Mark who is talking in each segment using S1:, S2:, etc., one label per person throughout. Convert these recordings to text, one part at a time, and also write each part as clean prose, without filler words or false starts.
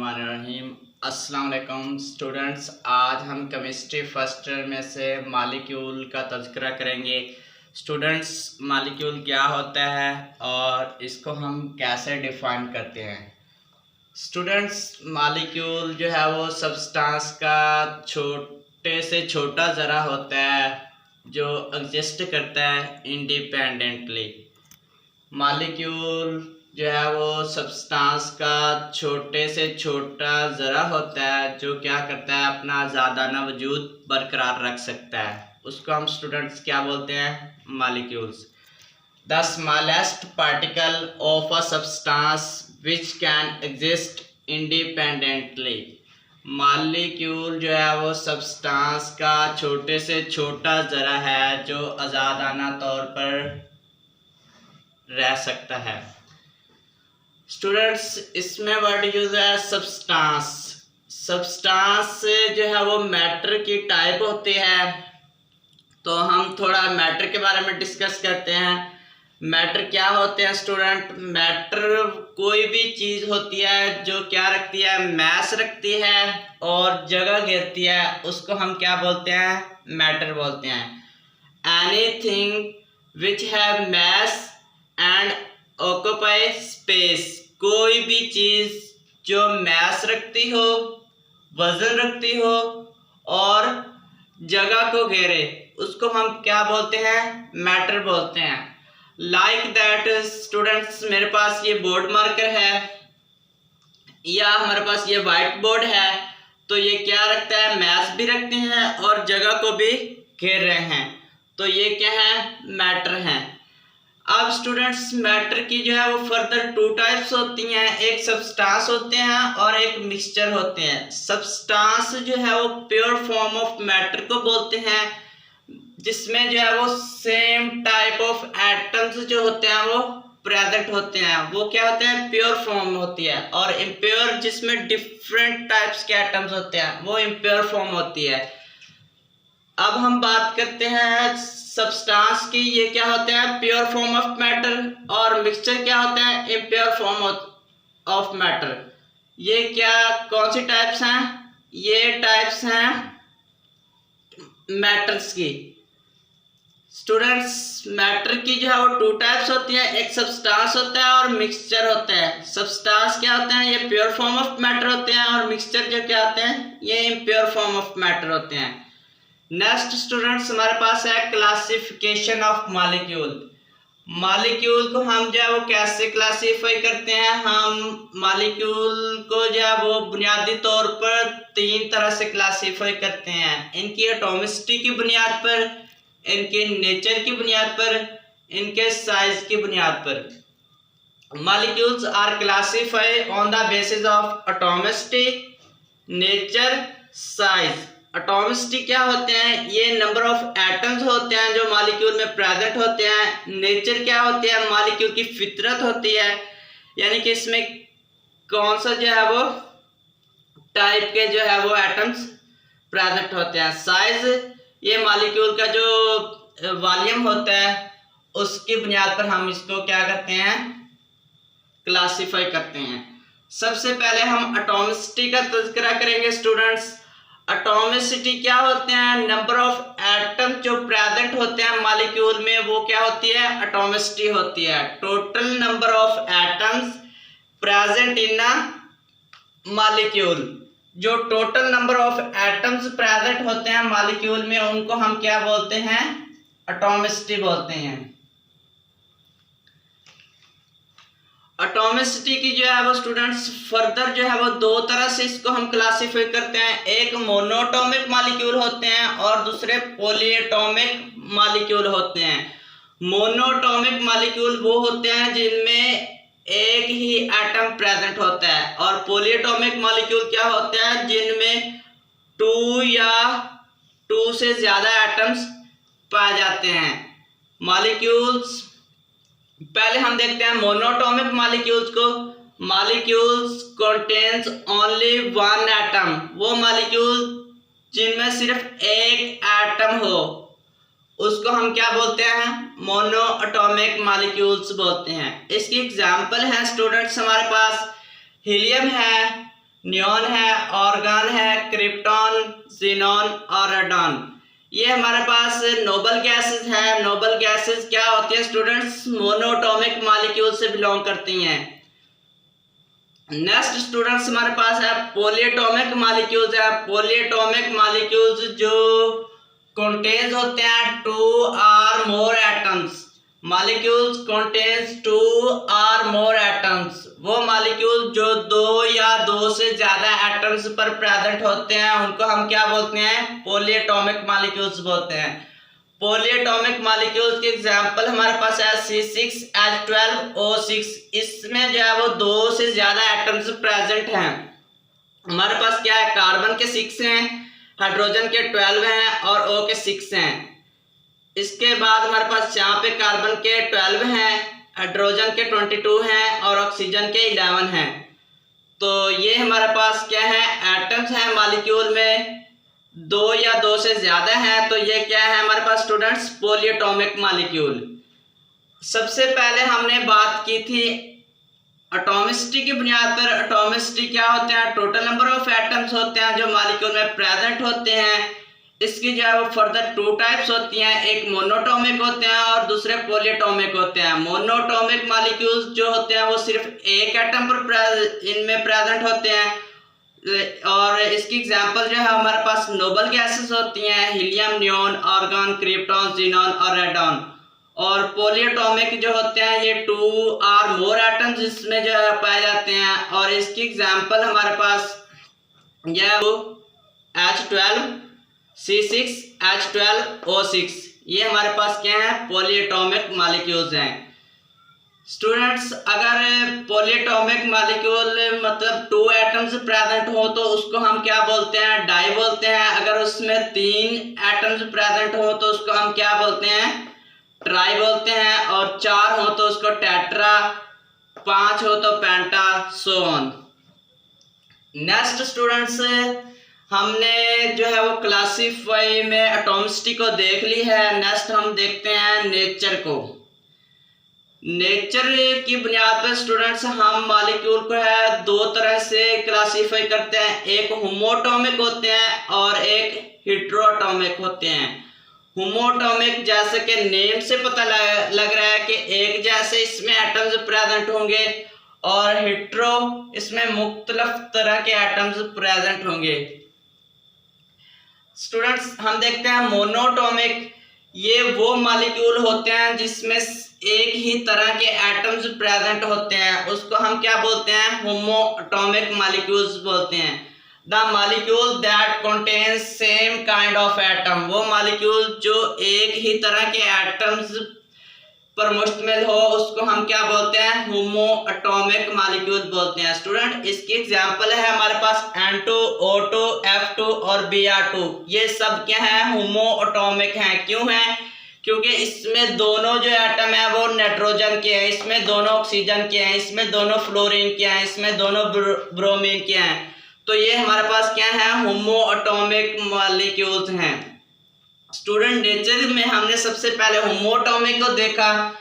S1: बिस्मिल्लाहिर्रहमानिर्रहीम। अस्सलाम वालेकुम स्टूडेंट्स, आज हम केमिस्ट्री फर्स्ट ईयर में से मालिक्यूल का तज़किरा करेंगे। स्टूडेंट्स, मालिक्यूल क्या होता है और इसको हम कैसे डिफ़ाइन करते हैं। स्टूडेंट्स, मालिक्यूल जो है वो सब्सटेंस का छोटे से छोटा ज़रा होता है जो एग्जिस्ट करता है इंडिपेंडेंटली। मालिक्यूल जो है वो सब्सटेंस का छोटे से छोटा ज़रा होता है जो क्या करता है, अपना आज़ादाना वजूद बरकरार रख सकता है। उसको हम स्टूडेंट्स क्या बोलते हैं, molecules. The smallest particle of a substance which can exist independently. Molecule जो है वो सब्सटेंस का छोटे से छोटा ज़रा है जो आज़ादाना तौर पर रह सकता है। स्टूडेंट्स, इसमें वर्ड यूज है सब्सटेंस। सब्सटेंस जो है वो मैटर की टाइप होती है, तो हम थोड़ा मैटर के बारे में डिस्कस करते हैं। मैटर क्या होते हैं स्टूडेंट? मैटर कोई भी चीज़ होती है जो क्या रखती है, मैस रखती है और जगह घेरती है, उसको हम क्या बोलते हैं, मैटर बोलते हैं। Anything which have mass and occupy space. कोई भी चीज़ जो मैस रखती हो, वजन रखती हो और जगह को घेरे, उसको हम क्या बोलते हैं, मैटर बोलते हैं। लाइक दैट स्टूडेंट्स, मेरे पास ये बोर्ड मार्कर है या हमारे पास ये वाइट बोर्ड है, तो ये क्या रखता है, मैस भी रखते हैं और जगह को भी घेर रहे हैं, तो ये क्या है, मैटर हैं। अब स्टूडेंट्स, मैटर की जो है वो फर्दर टू टाइप्स होती हैं, एक सब्सटेंस होते हैं और एक मिक्सचर होते हैं। सब्सटेंस जो है वो प्योर फॉर्म ऑफ मैटर को बोलते हैं, जिसमें जो है वो सेम टाइप ऑफ एटम्स जो होते हैं वो प्रेजेंट होते हैं, वो क्या होते हैं, प्योर फॉर्म होती है। और इम्प्योर, जिसमें डिफरेंट टाइप्स के एटम्स होते हैं, वो इम्प्योर फॉर्म होती है। अब हम बात करते हैं सब्सटेंस की, ये क्या होते हैं, प्योर फॉर्म ऑफ मैटर, और मिक्सचर क्या होते हैं, इम्प्योर फॉर्म ऑफ मैटर। ये क्या, कौन सी टाइप्स हैं, ये टाइप्स हैं मैटर्स की। स्टूडेंट्स, मैटर की जो है वो टू टाइप्स होती है, एक सब्सटेंस होता है और मिक्सचर होता है। सब्सटेंस क्या होते हैं, ये प्योर फॉर्म ऑफ मैटर होते हैं, और मिक्सचर जो क्या होते हैं, ये इम्प्योर फॉर्म ऑफ मैटर होते हैं। नेक्स्ट स्टूडेंट्स, हमारे पास है क्लासिफिकेशन ऑफ मॉलिक्यूल। मॉलिक्यूल को हम जो है वो कैसे क्लासीफाई करते हैं, हम मॉलिक्यूल को जो है वो बुनियादी तौर पर तीन तरह से क्लासीफाई करते हैं। इनकी एटॉमिसिटी की बुनियाद पर, इनके नेचर की बुनियाद पर, इनके साइज की बुनियाद पर। Molecules are classified on the basis of atomicity, nature, size. Atomicity क्या होते हैं, ये नंबर ऑफ एटम्स होते हैं जो मॉलिक्यूल में प्रेजेंट होते हैं। नेचर क्या होती है, मॉलिक्यूल की फितरत होती है, यानी कि इसमें कौन सा जो है वो टाइप के जो है वो एटम्स प्रेजेंट होते हैं। साइज, ये मॉलिक्यूल का जो वॉल्यूम होता है उसकी बुनियाद पर हम इसको क्या करते हैं, क्लासीफाई करते हैं। सबसे पहले हम एटॉमिसिटी का तज़किरा करेंगे स्टूडेंट्स। एटॉमिसिटी क्या होते हैं, नंबर ऑफ एटम जो प्रेजेंट होते हैं मॉलिक्यूल में, वो क्या होती है, एटॉमिसिटी होती है। Total number of atoms present in a molecule, जो total number of atoms present होते हैं मॉलिक्यूल में, उनको हम क्या बोलते हैं, एटॉमिसिटी बोलते हैं। एटॉमिसिटी की जो है वो स्टूडेंट्स फर्दर जो है वो दो तरह से इसको हम क्लासीफाई करते हैं। एक मोनोटॉमिक मॉलिक्यूल होते हैं और दूसरे पॉलीएटॉमिक मॉलिक्यूल होते हैं। मोनोटॉमिक मॉलिक्यूल वो होते हैं जिनमें एक ही एटम प्रेजेंट होता है, और पॉलीएटॉमिक मॉलिक्यूल क्या होते हैं, जिनमें टू या टू से ज्यादा एटम्स पाए जाते हैं। मॉलिक्यूल्स पहले हम देखते हैं मोनोटॉमिक मॉलिक्यूल्स को। Molecules contains only one atom, वो मॉलिक्यूल जिनमें सिर्फ एक एटम हो, उसको हम क्या बोलते हैं, मोनोएटॉमिक मॉलिक्यूल्स बोलते हैं। इसकी एग्जांपल है स्टूडेंट्स हमारे पास हीलियम है, नियॉन है, ऑर्गन है, क्रिप्टॉन, ज़ीनॉन और रेडॉन। ये हमारे पास नोबल गैसेस है। नोबल गैसेस क्या होती है स्टूडेंट्स? मोनोटॉमिक मॉलिक्यूल से बिलोंग करती हैं। नेक्स्ट स्टूडेंट्स हमारे पास है पॉलीएटॉमिक मॉलिक्यूल्स है। पॉलीएटॉमिक मॉलिक्यूल्स जो कंटेन्स होते हैं 2 or more atoms. Molecules contains 2 or more atoms. वो मॉलिक्यूल जो 2 या 2 से ज्यादा एटम्स पर प्रेजेंट होते हैं उनको हम क्या बोलते हैं? पॉलीएटॉमिक मॉलिक्यूल्स बोलते हैं। पॉलीएटॉमिक मॉलिक्यूल्स के एग्जांपल हमारे पास है C6H12O6। इसमें जो है वो 2 से ज्यादा एटम्स प्रेजेंट हैं। हमारे पास क्या है? कार्बन के 6 हैं, हाइड्रोजन के 12 हैं और O के 6 हैं। इसके बाद हमारे पास यहाँ पे कार्बन के 12 हैं, हाइड्रोजन के 22 हैं और ऑक्सीजन के 11 हैं। तो ये हमारे पास क्या है? एटम्स हैं मॉलिक्यूल में 2 या 2 से ज्यादा है। तो ये क्या है हमारे पास स्टूडेंट्स? Polyatomic molecule. सबसे पहले हमने बात की थी एटॉमिसिटी की बुनियाद पर। एटॉमिसिटी क्या होते हैं? टोटल नंबर ऑफ एटम्स होते हैं जो मॉलिक्यूल में प्रेजेंट होते हैं। इसकी जो है वो फर्दर 2 टाइप्स होती हैं, एक मोनोटॉमिक होते हैं और दूसरे पॉलीएटॉमिक होते हैं। मोनोटॉमिक मॉलिक्यूल्स जो होते हैं वो सिर्फ एक एटम पर इनमें प्रेजेंट होते हैं और इसकी एग्जांपल जो है हमारे पास नोबल गैसेस होती हैं, helium, neon, argon, krypton, xenon और रेडॉन। और पॉलीएटॉमिक जो होते हैं ये 2 or more एटम्स इसमें जो है पाए जाते हैं और इसकी एग्जांपल हमारे पास यह H12 C6H12O6। ये हमारे पास क्या है? पॉलीएटॉमिक मॉलिक्यूल्स हैं। स्टूडेंट्स अगर पॉलीएटॉमिक मॉलिक्यूल मतलब 2 एटम्स प्रेजेंट हो तो उसको हम क्या बोलते हैं? डाई बोलते हैं। अगर उसमें 3 एटम्स प्रेजेंट हो तो उसको हम क्या बोलते हैं? ट्राई बोलते हैं। और 4 हो तो उसको टेट्रा, 5 हो तो पेंटा, सो ऑन। नेक्स्ट स्टूडेंट्स हमने जो है वो क्लासीफाई में एटॉमिसिटी को देख ली है। नेक्स्ट हम देखते हैं नेचर को। नेचर की बुनियाद पर स्टूडेंट्स हम मॉलिक्यूल को है 2 तरह से क्लासीफाई करते हैं, एक होमोटॉमिक होते हैं और एक हेटेरोटॉमिक होते हैं। होमोटॉमिक जैसे कि नेम से पता लग रहा है कि एक जैसे इसमें एटम्स प्रेजेंट होंगे और हेटेरो इसमें मुख्तलिफ तरह के एटम्स प्रेजेंट होंगे। स्टूडेंट्स हम देखते हैं मोनोटॉमिक। ये वो मॉलिक्यूल होते हैं जिसमें एक ही तरह के एटम्स प्रेजेंट होते हैं, उसको हम क्या बोलते हैं? होमोटॉमिक मॉलिक्यूल्स बोलते हैं। The molecule that contains same kind of atom. वो मॉलिक्यूल जो एक ही तरह के एटम्स पर मुश्तमिल हो उसको हम क्या बोलते हैं? होमोएटॉमिक मॉलिक्यूल बोलते हैं। स्टूडेंट इसकी एग्जांपल है हमारे पास N2, O2, F2 और Br2। ये सब क्या है? होमोएटॉमिक हैं। क्यों है? क्योंकि इसमें दोनों जो एटम है वो नाइट्रोजन के हैं, इसमें दोनों ऑक्सीजन के हैं, इसमें दोनों फ्लोरीन के हैं, इसमें दोनों ब्रोमीन के हैं। तो ये हमारे पास क्या है? होमोएटॉमिक मॉलिक्यूल्स हैं। स्टूडेंट नेचर में हमने सबसे पहले होमोएटॉमिक को देखा,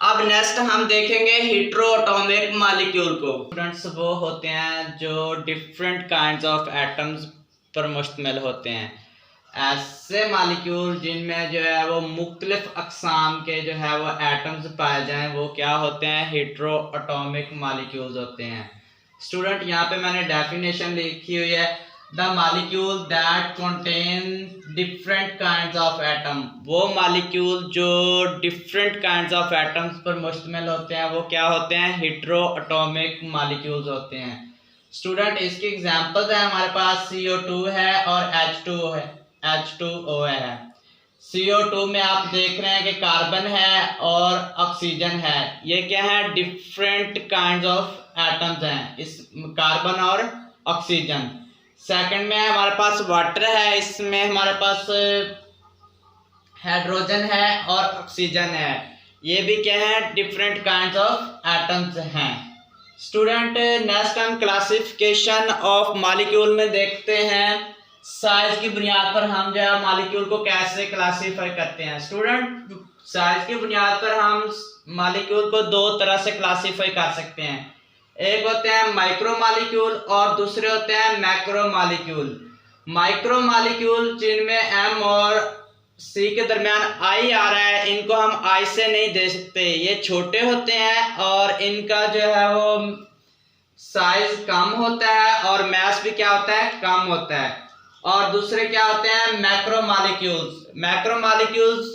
S1: अब नेक्स्ट हम देखेंगे हेटेरोटॉमिक मॉलिक्यूल को। स्टूडेंट्स वो होते हैं जो डिफरेंट काइंड्स ऑफ एटम्स पर मुश्तमिल होते हैं। ऐसे मॉलिक्यूल जिनमें जो है वो मुख्तलिफ अक़साम के जो है वो एटम्स पाए जाएं वो क्या होते हैं? हेटेरोटॉमिक मॉलिक्यूल्स होते हैं। स्टूडेंट यहाँ पे मैंने डेफिनेशन लिखी हुई है, the molecule that contain different kinds of atom. वो मॉलिक्यूल जो डिफरेंट काइंड्स ऑफ एटम्स पर मुश्तमिल होते हैं वो क्या होते हैं? हेटेरोटॉमिक मॉलिक्यूल्स होते हैं। स्टूडेंट इसकी एग्जांपल्स है हमारे पास CO2 है और H2O है। CO2 में आप देख रहे हैं कि कार्बन है और ऑक्सीजन है। ये क्या है? डिफरेंट काइंड्स ऑफ एटम्स हैं, इस कार्बन और ऑक्सीजन। सेकंड में हमारे पास वाटर है, इसमें हमारे पास हाइड्रोजन है और ऑक्सीजन है। ये भी क्या है? डिफरेंट काइंड्स ऑफ एटम्स हैं। स्टूडेंट नेक्स्ट हम क्लासिफिकेशन ऑफ मॉलिक्यूल में देखते हैं। साइज की बुनियाद पर हम जो है मॉलिक्यूल को कैसे क्लासीफाई करते हैं। स्टूडेंट साइज की बुनियाद पर हम मॉलिक्यूल को 2 तरह से क्लासीफाई कर सकते हैं। एक होते हैं माइक्रोमॉलिक्यूल और दूसरे होते हैं मैक्रोमॉलिक्यूल। माइक्रोमॉलिक्यूल जिनमें एम और सी के दरमियान आई आ रहा है, इनको हम आई से नहीं दे सकते, ये छोटे होते हैं और इनका जो है वो साइज कम होता है और मास भी क्या होता है, कम होता है। और दूसरे क्या होते हैं, मैक्रोमॉलिक्यूल्स। मैक्रोमॉलिक्यूल्स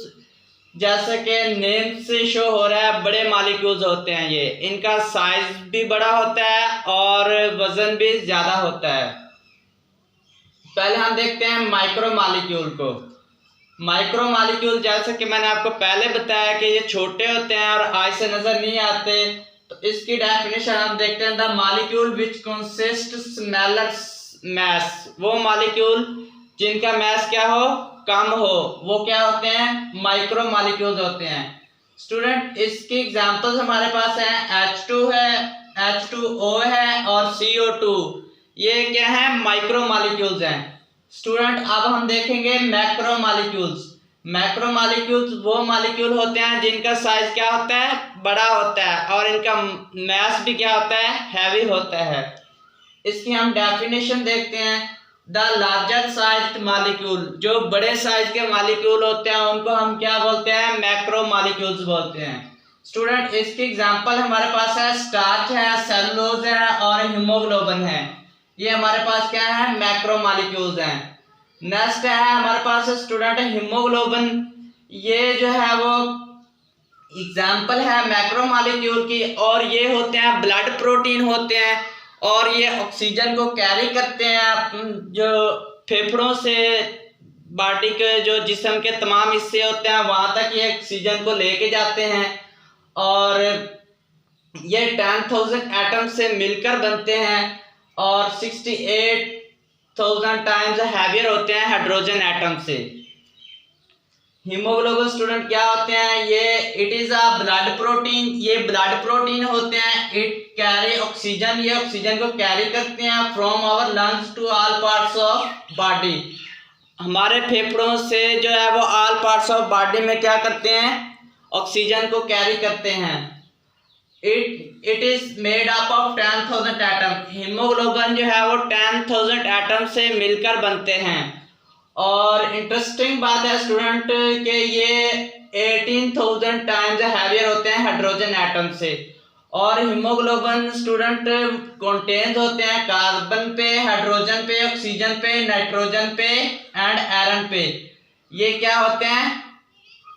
S1: जैसे कि नेम से शो हो रहा है, बड़े मॉलिक्यूल्स होते हैं ये, इनका साइज भी बड़ा होता है और वजन भी ज्यादा होता है। पहले हम देखते हैं माइक्रोमॉलिक्यूल को। माइक्रोमॉलिक्यूल जैसे कि मैंने आपको पहले बताया कि ये छोटे होते हैं और आई से नजर नहीं आते, तो इसकी डेफिनेशन हम देखते हैं, the molecule which consist smaller mass. वो मॉलिक्यूल जिनका मास क्या हो, कम हो, वो क्या होते हैं, माइक्रोमॉलिक्यूल्स होते हैं। स्टूडेंट इसकी एग्जांपल्स हमारे पास हैं, H2 है, H2O है और CO2, ये क्या है, माइक्रोमॉलिक्यूल्स हैं। स्टूडेंट अब हम देखेंगे मैक्रोमॉलिक्यूल्स। मैक्रोमॉलिक्यूल्स वो मॉलिक्यूल होते हैं जिनका साइज क्या होता है, बड़ा होता है और इनका मास भी क्या होता है, हैवी होता है। इसकी हम डेफिनेशन देखते हैं, द लार्जर साइज्ड मॉलिक्यूल, जो बड़े साइज के मॉलिक्यूल होते हैं उनको हम क्या बोलते हैं, मैक्रोमॉलिक्यूल्स बोलते हैं। स्टूडेंट इसकी एग्जांपल हमारे पास है, स्टार्च है, सेलुलोज है और हीमोग्लोबिन है, ये हमारे पास क्या है, मैक्रोमॉलिक्यूल्स हैं। नेक्स्ट है हमारे पास स्टूडेंट हीमोग्लोबिन, ये जो है वो एग्जांपल है मैक्रोमॉलिक्यूल की, और ये होते हैं ब्लड प्रोटीन होते हैं और ये ऑक्सीजन को कैरी करते हैं, जो फेफड़ों से बॉडी के जो जिस्म के तमाम हिस्से होते हैं वहां तक ये ऑक्सीजन को लेके जाते हैं और ये 10,000 एटम से मिलकर बनते हैं और 68,000 टाइम्स हैवियर होते हैं हाइड्रोजन एटम से। हीमोग्लोबिन स्टूडेंट क्या होते हैं, ये it is a blood protein, ये ब्लड प्रोटीन होते हैं। इट कैरी ऑक्सीजन, ये ऑक्सीजन को कैरी करते हैं from our lungs to all parts of body, हमारे फेफड़ों से जो है वो ऑल पार्ट्स ऑफ बॉडी में क्या करते हैं, ऑक्सीजन को कैरी करते हैं। It is made up of 10,000 atom, haemoglobin जो है वो 10,000 एटम से मिलकर बनते हैं। और इंटरेस्टिंग बात है स्टूडेंट कि ये 18,000 टाइम्स हैवियर होते हैं हाइड्रोजन एटम से। और हीमोग्लोबिन स्टूडेंट कंटेन्स होते हैं कार्बन पे, हाइड्रोजन पे, ऑक्सीजन पे, नाइट्रोजन पे एंड आयरन पे, ये क्या होते हैं,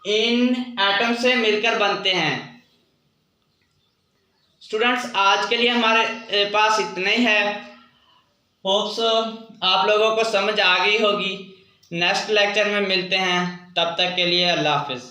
S1: इन एटम से मिलकर बनते हैं। स्टूडेंट्स आज के लिए हमारे पास इतना ही है, होप सो आप लोगों को समझ आ गई होगी। नेक्स्ट लेक्चर में मिलते हैं, तब तक के लिए अल्लाह हाफिज़।